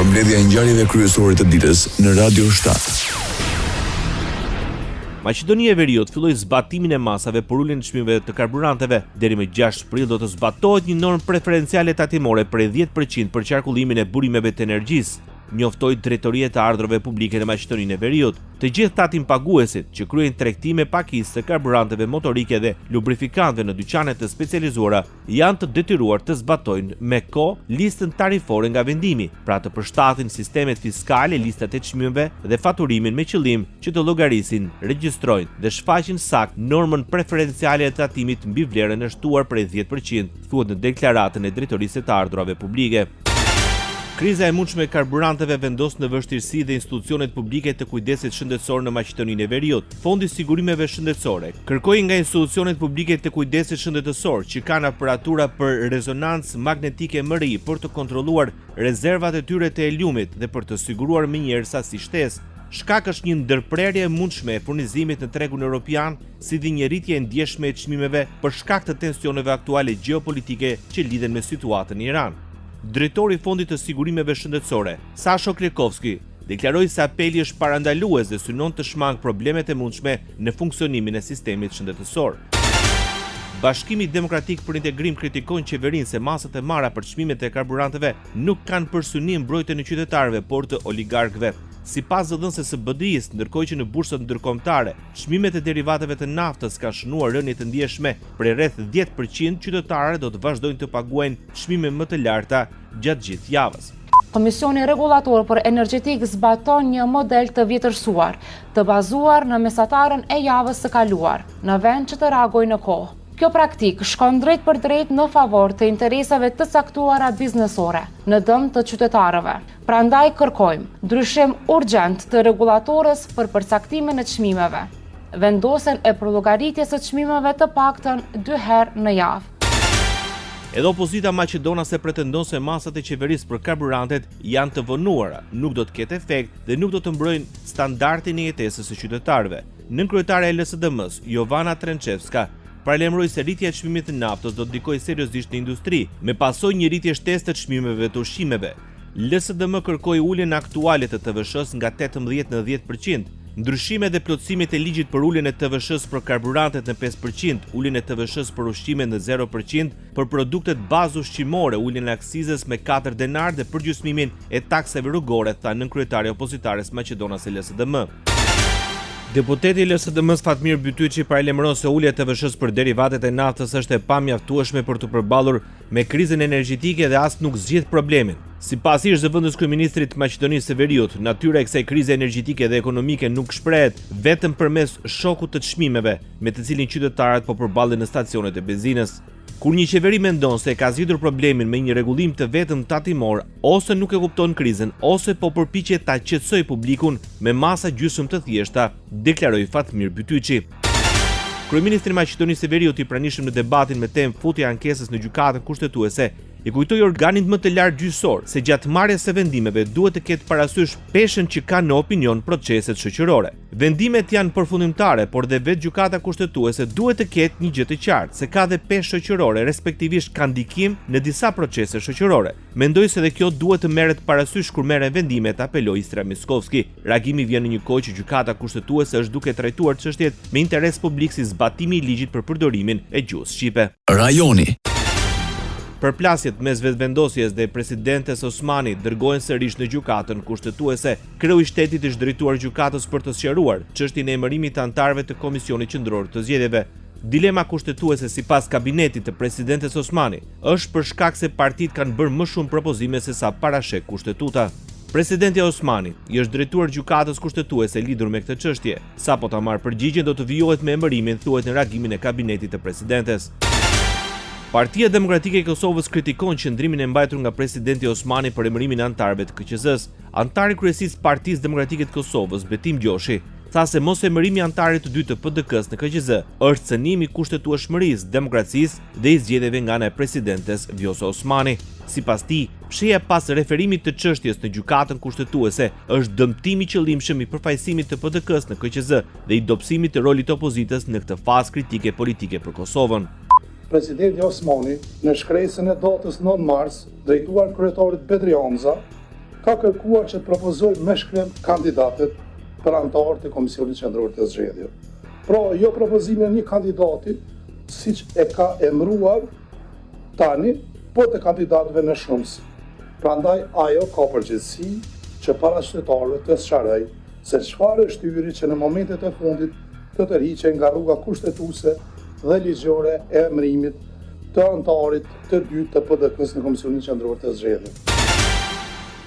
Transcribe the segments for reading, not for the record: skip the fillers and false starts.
Përmbledhja e ngjarjeve kryesore të ditës në Radio 7. Maqedonia e Veriut filloi zbatimin e masave për uljen e çmimeve të karburanteve. Deri më 6 prill do të zbatohet një normë preferenciale tatimore për 10% për qarkullimin e burimeve të energjisë, njoftoi Drejtoria e të Ardhurave Publike në Maqedoninë e Veriut. Të gjithë tatim paguesit që kryejnë tregtime pakisë të karburanteve motorike dhe lubrifikantëve në dyqanet të specializuara janë të detyruar të zbatojnë me kohë listën tarifore nga vendimi, pra të përshtatin sistemet fiskale, listat e çmimeve dhe faturimin me qëllim që të llogarisin, regjistrojnë dhe shfaqin sakt normën preferenciale e tatimit mbi vlerën e shtuar prej 10%, thuhet në deklaratën e Drejtorisë së të Ardhurave Publike. Kriza e mundshme e karburanteve vendos në vështirësi dhe institucionet publike të kujdesit shëndetësor në Maqedoninë e Veriut. Fondi i sigurimeve shëndetësore kërkoi nga institucionet publike të kujdesit shëndetësor që kanë aparatura për rezonancë magnetike MRI për të kontrolluar rezervat e tyre të heliumit dhe për të siguruar menjëherë sasi shtesë. Shkak është një ndërprerje e mundshme e furnizimit në tregun evropian, si dhe një rritje e ndjeshme e çmimeve për shkak të tensioneve aktuale gjeopolitike që lidhen me situatën në Iran. Drejtori i Fondit të Sigurimeve Shëndetësore, Sasho Klekovski, deklaroi se apeli është parandalues dhe synon të shmangë problemet e mundshme në funksionimin e sistemit shëndetësor. Bashkimi Demokratik për Integrim kritikon qeverinë se masat e marra për çmimet e karburanteve nuk kanë për synim mbrojtjen e qytetarëve, por të oligarkëve. Sipas zëdhënëses së BDI-s, ndërkohë që në bursat ndërkombëtare, çmimet e derivateve të naftës kanë shënuar rënje të ndjeshme, për rreth 10% qytetarët do të vazhdojnë të paguajnë çmime më të larta gjatë gjithë javës. Komisioni Rregullator për Energjetik zbaton një model të vjetërsuar, të bazuar në mesatarën e javës së kaluar, në vend që të reagojë në kohë. Kjo praktik shkon drejt për drejt në favor të interesave të caktuara biznesore, në dëm të qytetarëve. Prandaj kërkojmë ndryshim urgjent të rregulatorës për përcaktimin e çmimeve. Vendosen e përllogëritjes së çmimeve të paktën 2 herë në javë. Edhe opozita maqedonase pretendon se masat e qeverisë për karburantet janë të vonuara, nuk do të ketë efekt dhe nuk do të mbrojnë standardin e jetesës së qytetarëve. Nënkryetare e LSDM-s, Jovana Trenčevska, paralajmëroi se rritja e çmimit të naftës do të ndikojë seriozisht në industri, me pasojë një rritje shtesë të çmimeve të ushqimeve. LSDM kërkoi uljen aktuale të TVSH-s nga 18 në 10%, ndryshime dhe plotësimet e ligjit për uljen e TVSH-s për karburantet në 5%, uljen e TVSH-s për ushqime në 0%, për produktet bazë ushqimore, uljen e aksizës me 4 denar dhe përgjysmimin e taksave rrugore, tha nënkryetari opozitares maqedonase LSDM. Deputeti i LSDM-s Fatmir Bytyçi paralajmëron se ulja e TVSH-s për derivatet e naftës është e pamjaftueshme për të përballur me krizën energjetike dhe as nuk zgjidh problemin. Sipas ish zëvendës kryeministrit të Maqedonisë së Veriut, natyra e kësaj krize energjetike dhe ekonomike nuk shprehet vetëm përmes shokut të çmimeve, me të cilin qytetarët po përballen në stacionet e benzinës. Kur një qeveri mendon se ka zgjidhur problemin me një rregullim të vetëm tatimor, ose nuk e kupton krizën, ose po përpiqet ta qetësojë publikun me masa gjysmë të thjeshta, deklaroi Fatmir Bytyçi. Kryeministri i Maqedonisë së Veriut i pranishëm në debatin me temë futja e ankesës në gjykatën kushtetuese, i kujtoi organit më të lartë gjyqësor se gjatë marrjes së vendimeve duhet të ketë parasysh peshën që kanë në opinion proceset shoqërore. Vendimet janë përfundimtare, por dhe vetë gjykata kushtetuese duhet të ketë një gjë të qartë, se ka dhe peshë shoqërore, respektivisht ka ndikim në disa procese shoqërore. Mendoj se dhe kjo duhet të merret parasysh kur merren vendimet, apeloi Istra Miskovski. Reagimi vjen në një kohë që gjykata kushtetuese është duke trajtuar çështjet me interes publik si zbatimi i ligjit për përdorimin e gjuhës shqipe. Rajoni. Përplasjet mes vetëvendosjes dhe presidentes Osmani dërgohen sërish në gjykatën kushtetuese. Kreu i shtetit është drejtuar gjykatës për të sqaruar çështjen e emërimit të anëtarëve të Komisionit Qendror të Zgjedhjeve. Dilema kushtetuese sipas kabinetit të presidentes Osmani është për shkak se partitë kanë bërë më shumë propozime se sa parashek kushtetuta. Presidenti Osmani i është drejtuar gjykatës kushtetuese lidhur me këtë çështje. Sapo ta marrë përgjigjen do të vijohet me emërimin, thuhet në reagimin e kabinetit të presidentes. Partia Demokratike e Kosovës kritikon qëndrimin e mbajtur nga presidenti Osmani për emërimin e anëtarëve të KQZ-s. Antari kryesisë Partisë Demokratike të Kosovës, Betim Gjoshi, tha se mos emërimi i anëtarit të dytë të PDK-s në KQZ është cënim i kushtetueshmërisë, demokracisë dhe i zgjedhjeve nga ana e presidentes Vjosa Osmani. Sipas tij, fshehja pas referimit të çështjes në gjykatën kushtetuese është dëmtim i qëllimshëm i përfaqësimit të PDK-s në KQZ dhe i dobësimit të rolit të opozitës në këtë fazë kritike politike për Kosovën. Presidenti Osmani, në shkresën e datës 9 mars, drejtuar kryetarit Bedri Hamza, ka kërkuar që të propozojë me shkrim kandidatët për anëtarët e Komisionit Qendror të Zgjedhjeve. Pra, jo propozimin e një kandidati, siç e ka emëruar tani, po të kandidatëve në shumësi. Prandaj ajo ka përgjegjësi që para qytetarëve të sqarojë se çfarë është hyri që në momentet e fundit të tërhiqen nga rruga kushtetuese dhe ligjore e emërimit të anëtarit të dytë të PDK-s në Komisionin Qendror të Zgjedhjeve.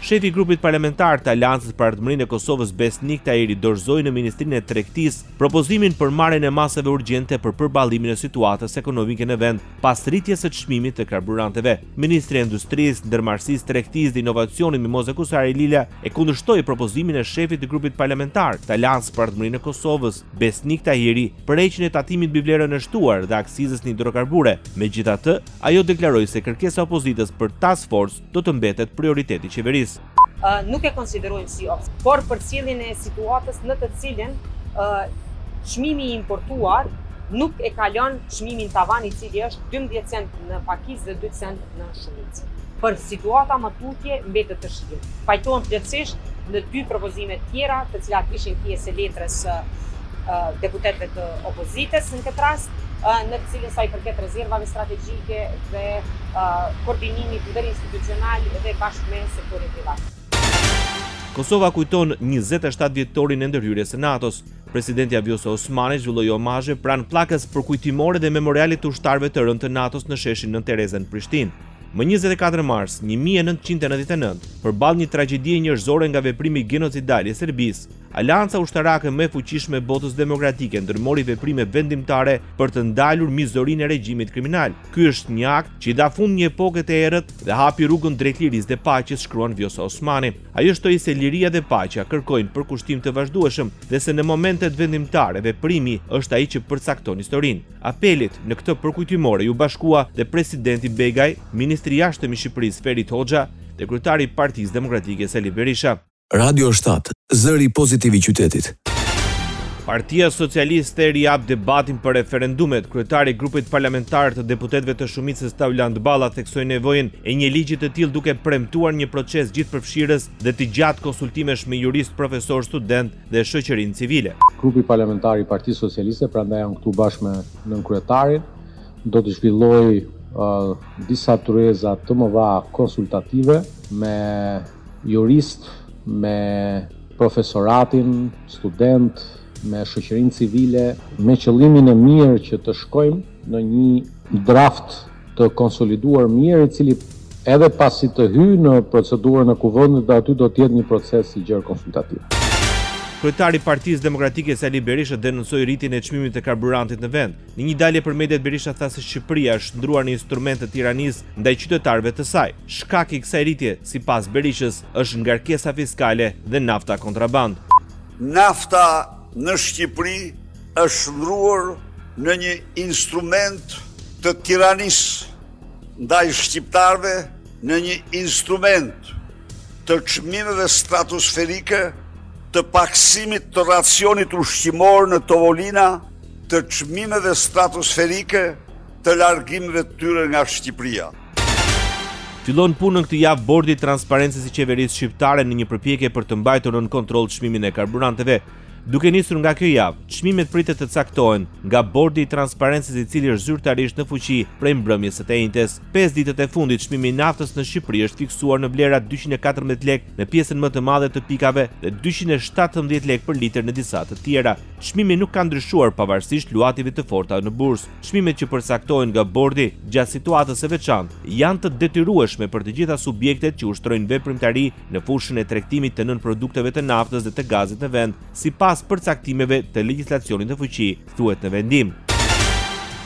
Shefi i grupit parlamentar të Aleancës për Ardhmërinë e Kosovës Besnik Tahiri dorëzoi në Ministrinë e Tregtisë propozimin për marrjen e masave urgjente për përballimin e situatës ekonomike në vend pas rritjes së çmimit të karburanteve. Ministri i Industrisë, Ndërmarrësisë, Tregtisë dhe Inovacionit Mimoze Kusari Lila e kundërshtoi propozimin e shefit të grupit parlamentar të Aleancës për Ardhmërinë e Kosovës Besnik Tahiri për heqjen e tatimit mbi vlerën e shtuar dhe aksizës në hidrokarbure. Megjithatë, ajo deklaroi se kërkesa e opozitës për task force do të mbetet prioriteti i qeverisë. Nuk e konsiderojmë si opsion, por për cilin e situatës në të cilin çmimi i importuar nuk e kalon çmimin tavan i cili është 12 cent në pakicë dhe 2 cent në shumicë. Për situata më tutje mbetet të shihet. Pajtohen plotësisht në dy propozime tjera, të cilat ishin pjesë e letrës deputetëve të opozitës në këtë rast, në të cilin sa i përket rezervave strategjike dhe koordinimit interinstitucional dhe bashkë me sektorin privat. Kosova kujton 27 vjetorin e ndërhyrjes së NATO-s. Presidenti Vjosa Osmani zhvilloi omazhe pranë pllakës përkujtimore dhe memorialit të ushtarëve të rënë të NATO-s në sheshin Nën Tereza në Prishtinë. Më 24 mars 1999, përballë një tragjedie njerëzore nga veprimi genocidal i Serbisë, Aleanca ushtarake më e fuqishme e botës demokratike ndërmori veprime vendimtare për të ndalur mizorinë e regjimit kriminal. Ky është një akt që i dha fund një epoke të errët dhe hapi rrugën drejt lirisë dhe paqes, shkruan Vjosa Osmani. Ajo shtoi se liria dhe paqja kërkojnë përkushtim të vazhdueshëm dhe se në momentet vendimtare veprimi është ai që përcakton historinë. Apelit në këtë përkujtimore ju bashkua dhe presidenti Begaj, ministri i jashtëm i Shqipërisë Ferit Hoxha dhe kryetari i Partisë Demokratike Sali Berisha. Radio 7, zëri pozitiv i qytetit. Partia Socialiste rijap debatin për referendumet. Kryetari i grupit parlamentar të deputetëve të shumicës Tauland Balla theksoi nevojën e një ligji të tillë duke premtuar një proces gjithëpërfshirës dhe të gjatë konsultimesh me jurist, profesor, student dhe shoqërinë civile. Grupi parlamentar i Partisë Socialiste, prandaj jam këtu bashkë me nënkryetarin, do të zhvilloj disa tureza të mëdha konsultative me jurist, me profesoratin, student, me shoqërinë civile, me qëllimin e mirë që të shkojmë në një draft të konsoliduar mirë, i cili edhe pasi të hyjë në procedurën e kuvendit, aty do të jetë një proces i gjerë konsultativ. Kryetari i Partisë Demokratike Sali Berisha denoncoi rritjen e çmimit të karburantit në vend. Në një dalje për mediat Berisha tha se Shqipëria është ndruar në instrument të tiranisë ndaj qytetarëve të saj. Shkaki i kësaj rritje, sipas Berishës, është ngarkesa fiskale dhe nafta kontraband. Nafta në Shqipëri është ndruar në një instrument të tiranisë ndaj shqiptarëve, në një instrument të çmimeve stratosferike, të paksimit të racionit ushqimor në Tovolina, të çmimeve stratosferike, të largimeve të tyre nga Shqipëria. Fillon punën këtë javë Bordi i Transparencës i Qeverisë Shqiptare në një përpjekje për të mbajtur nën kontroll çmimin e karburanteve. Duke nisur nga kjo javë, çmimet pritet të caktohen nga Bordi i Transparencës, i cili është zyrtarisht në fuqi prej mbrëmjes së njëjtës. 5 ditët e fundit çmimi i naftës në Shqipëri është fiksuar në vlera 214 lekë në pjesën më të madhe të pikave dhe 217 lekë për litër në disa të tjera. Çmimi nuk ka ndryshuar pavarësisht luative të forta në bursë. Çmimet që përcaktohen nga Bordi gjatë situatës së veçantë janë të detyrueshme për të gjitha subjektet që ushtrojnë veprimtari në fushën e tregtimit të nënprodukteve të naftës dhe të gazit në vend, sipas përcaktimeve të legjislacionit të fuqi, thuhet në vendim.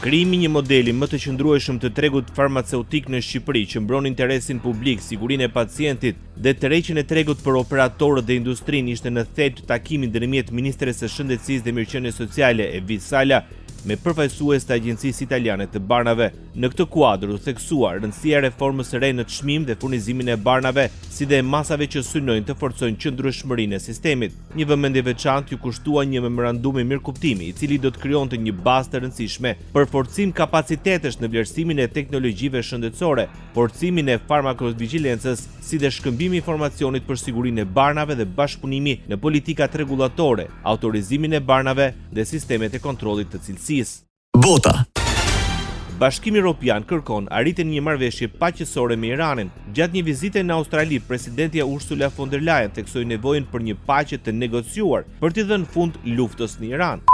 Krijimi një modeli më të qëndrueshëm të tregut farmaceutik në Shqipëri që mbron interesin publik, sigurinë e pacientit dhe tërheqjen e tregut për operatorët dhe industrinë ishte në thelb të takimit ndërmjet Ministres së Shëndetësisë dhe Mirëqenies Sociale Evi Sala, me përfaqësues të agjencisë italiane të barnave. Në këtë kuadër u theksuar rëndësia e reformës së re në çmim dhe furnizimin e barnave, si dhe masave që synojnë të forcojnë qëndrueshmërinë e sistemit. Një vëmendje veçantë ju kushtua një memorandum i mirëkuptimi, i cili do të krijonte një bazë të rëndësishme për forcim kapacitetesh në vlerësimin e teknologjive shëndetësore, forcimin e farmakovigilencës, si dhe shkëmbimi i informacionit për sigurinë e barnave dhe bashkëpunimi në politikat rregullatore, autorizimin e barnave dhe sistemet e kontrollit të cilësisë. Bota. Bashkimi Evropian kërkon arritjen e një marrëveshje paqësore me Iranin. Gjatë një vizite në Australi, presidentja Ursula von der Leyen theksoi nevojën për një paqe të negociuar për t'i dhënë fund luftës në Iran.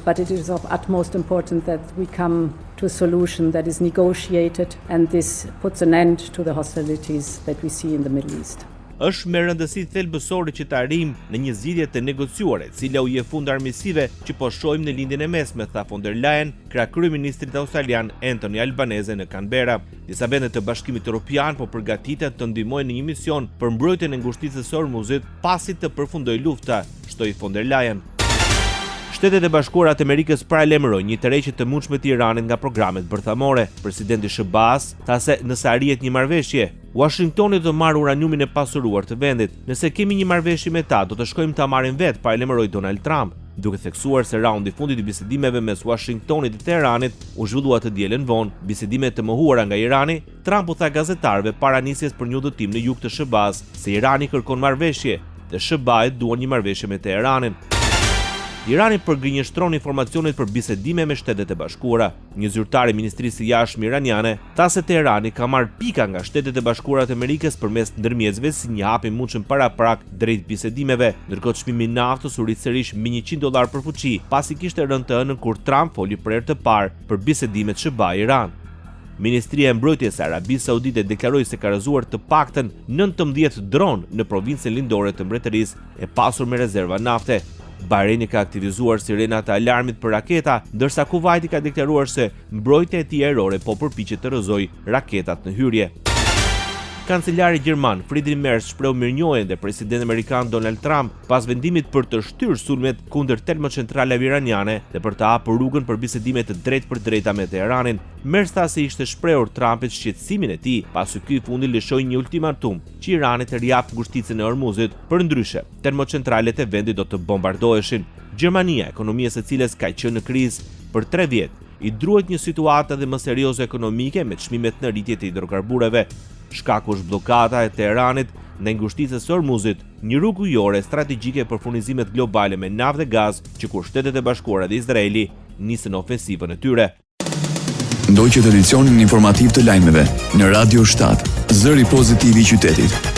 But it is of utmost importance that we come to a solution that is negotiated, and this puts an end to the hostilities that we see in the Middle East. Është me rëndësi thelbësore që të arrijmë në një zgjidhje të negociuare, cila u jep fund armiqësive që po shohim në lindjen e mesme, tha von der Leyen, krah kryeministrit australian Anthony Albanese në Canberra. Disa vende të Bashkimit Evropian po përgatiten të ndihmojnë në një mision për mbrojtjen e ngushticës së Hormuzit pasi të përfundojë lufta, shtoi von der Leyen. Shtetet e Bashkuara të Amerikës paralajmërojnë një tërheqje të mundshme të Iranit nga programet bërthamore. Presidenti Shehbaz tha se nëse arrihet një marrëveshje, Washingtoni do marrë uraniumin e pasuruar të vendit. Nëse kemi një marrëveshje me ta, do të shkojmë ta marrim vetë, paralajmëroi Donald Trump, duke theksuar se raundi i fundit i bisedimeve mes Washingtonit dhe Teheranit u zhvillua të dielën vonë. Bisedime të mohuara nga Irani, Trump u tha gazetarëve para nisjes për një udhëtim në jug të Shehbaz se Irani kërkon marrëveshje dhe Shehbaz duan një marrëveshje me Teheranin. Irani përgënjeshtron informacionet për bisedime me Shtetet e Bashkuara. Një zyrtar i Ministrisë së Jashtme iraniane tha se Teherani ka marrë pika nga Shtetet e Bashkuara të Amerikës përmes ndërmjetësve si një hap i mundshëm paraprak drejt bisedimeve, ndërkohë çmimi i naftës u rrit sërish mbi $100 për fuqi, pasi kishte rënë të ënën kur Trump foli për herë të parë për bisedimet Shehbaz-Iran. Ministria e Mbrojtjes e Arabisë Saudite deklaroi se ka rrëzuar të paktën 19 dronë në provincën lindore të Mbretërisë e pasur me rezerva nafte. Bahreini ka aktivizuar sirenat e alarmit për raketa, ndërsa Kuwaiti ka deklaruar se mbrojtja e tij ajrore po përpiqet të rrëzojë raketat në hyrje. Kancelari gjerman Friedrich Merz shpreu mirënjohjen dhe presidenti amerikan Donald Trump pas vendimit për të shtyrë sulmet kundër termocentralave iraniane dhe për të hapur rrugën për bisedime të drejtë për drejta me Teheranin. Merz tha se ishte shprehur Trumpit shqetësimin e tij pasi ky i fundi lëshoi një ultimatum që Irani të riap ngushticën e Hormuzit, përndryshe termocentralet e vendit do të bombardoheshin. Gjermania, ekonomia së cilës ka qenë në krizë për 3 vjet, i druhet një situatë edhe më serioze ekonomike me çmimet në rritje të hidrokarbureve. Shkaku është bllokada e Teheranit ndaj ngushticës së Hormuzit, një rrugë ujore strategjike për furnizimet globale me naftë dhe gaz, që kur Shtetet e Bashkuara dhe Izraeli nisën ofensivën e tyre. Ndoqët edicionin informativ të lajmeve në Radio 7, zëri pozitiv i qytetit.